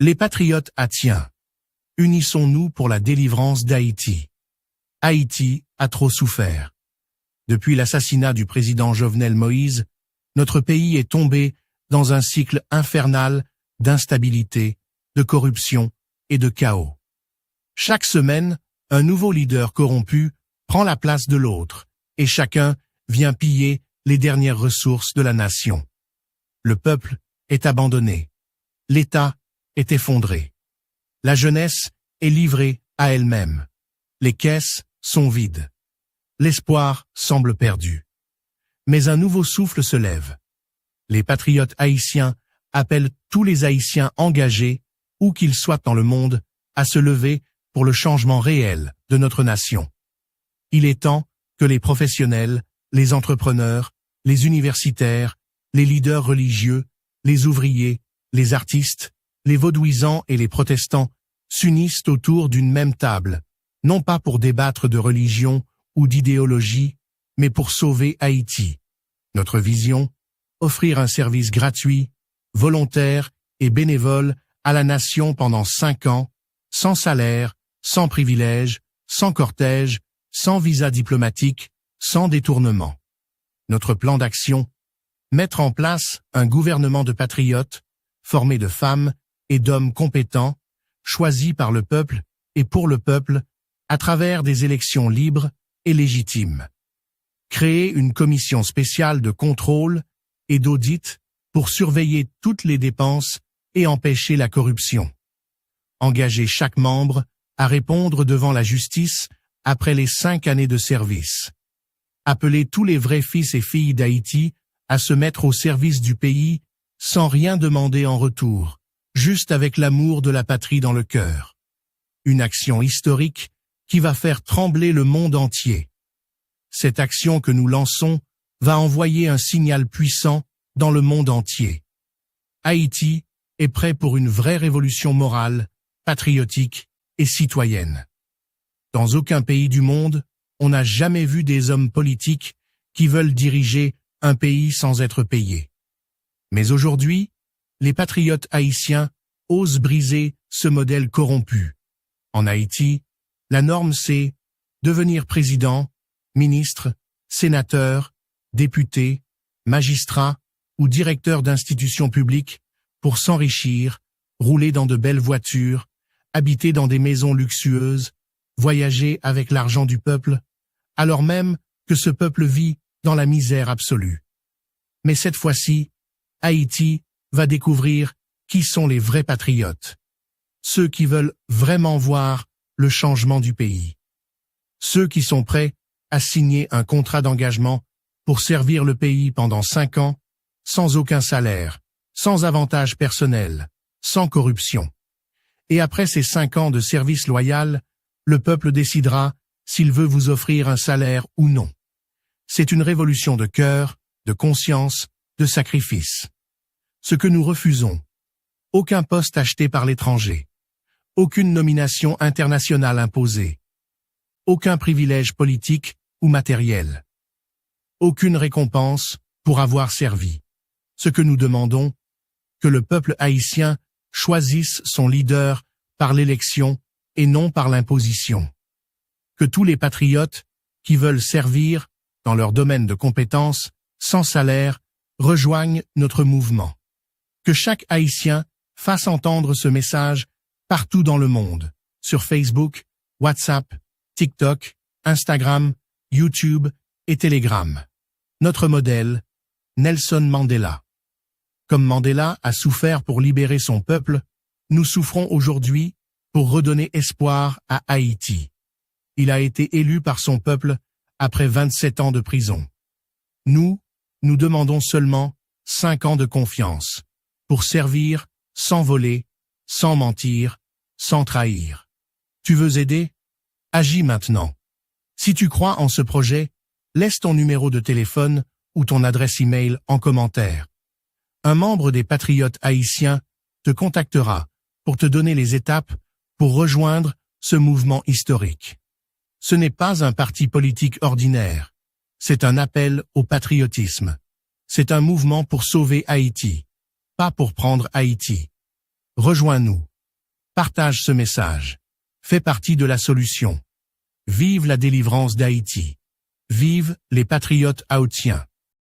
Les patriotes haïtiens. Unissons-nous pour la délivrance d'Haïti. Haïti a trop souffert. Depuis l'assassinat du président Jovenel Moïse, notre pays est tombé dans un cycle infernal d'instabilité, de corruption et de chaos. Chaque semaine, un nouveau leader corrompu prend la place de l'autre, et chacun vient piller les dernières ressources de la nation. Le peuple est abandonné. L'État est effondré. La jeunesse est livrée à elle-même. Les caisses sont vides. L'espoir semble perdu. Mais un nouveau souffle se lève. Les patriotes haïtiens appellent tous les Haïtiens engagés, où qu'ils soient dans le monde, à se lever pour le changement réel de notre nation. Il est temps que les professionnels, les entrepreneurs, les universitaires, les leaders religieux, les ouvriers, les artistes, les vaudouisants et les protestants s'unissent autour d'une même table, non pas pour débattre de religion ou d'idéologie, mais pour sauver Haïti. Notre vision, offrir un service gratuit, volontaire et bénévole à la nation pendant 5 ans, sans salaire, sans privilège, sans cortège, sans visa diplomatique, sans détournement. Notre plan d'action, mettre en place un gouvernement de patriotes, formé de femmes et d'hommes compétents, choisis par le peuple et pour le peuple, à travers des élections libres et légitimes. Créer une commission spéciale de contrôle et d'audit pour surveiller toutes les dépenses et empêcher la corruption. Engager chaque membre à répondre devant la justice après les 5 années de service. Appeler tous les vrais fils et filles d'Haïti à se mettre au service du pays sans rien demander en retour, juste avec l'amour de la patrie dans le cœur. Une action historique qui va faire trembler le monde entier. Cette action que nous lançons va envoyer un signal puissant dans le monde entier. Haïti est prêt pour une vraie révolution morale, patriotique et citoyenne. Dans aucun pays du monde, on n'a jamais vu des hommes politiques qui veulent diriger un pays sans être payés. Mais aujourd'hui, les patriotes haïtiens osent briser ce modèle corrompu. En Haïti, la norme c'est devenir président, ministre, sénateur, député, magistrat ou directeur d'institutions publiques pour s'enrichir, rouler dans de belles voitures, habiter dans des maisons luxueuses, voyager avec l'argent du peuple, alors même que ce peuple vit dans la misère absolue. Mais cette fois-ci, Haïti va découvrir qui sont les vrais patriotes, ceux qui veulent vraiment voir le changement du pays, ceux qui sont prêts à signer un contrat d'engagement pour servir le pays pendant 5 ans, sans aucun salaire, sans avantage personnel, sans corruption. Et après ces 5 ans de service loyal, le peuple décidera s'il veut vous offrir un salaire ou non. C'est une révolution de cœur, de conscience, de sacrifice. Ce que nous refusons, aucun poste acheté par l'étranger, aucune nomination internationale imposée, aucun privilège politique ou matériel, aucune récompense pour avoir servi. Ce que nous demandons, que le peuple haïtien choisisse son leader par l'élection et non par l'imposition. Que tous les patriotes qui veulent servir dans leur domaine de compétences, sans salaire, rejoignent notre mouvement. Que chaque Haïtien fasse entendre ce message partout dans le monde, sur Facebook, WhatsApp, TikTok, Instagram, YouTube et Telegram. Notre modèle, Nelson Mandela. Comme Mandela a souffert pour libérer son peuple, nous souffrons aujourd'hui pour redonner espoir à Haïti. Il a été élu par son peuple après 27 ans de prison. Nous demandons seulement 5 ans de confiance pour servir sans voler, sans mentir, sans trahir. Tu veux aider? Agis maintenant. Si tu crois en ce projet, laisse ton numéro de téléphone ou ton adresse email en commentaire. Un membre des patriotes haïtiens te contactera pour te donner les étapes pour rejoindre ce mouvement historique. Ce n'est pas un parti politique ordinaire. C'est un appel au patriotisme. C'est un mouvement pour sauver Haïti, pas pour prendre Haïti. Rejoins-nous. Partage ce message. Fais partie de la solution. Vive la délivrance d'Haïti. Vive les patriotes haïtiens.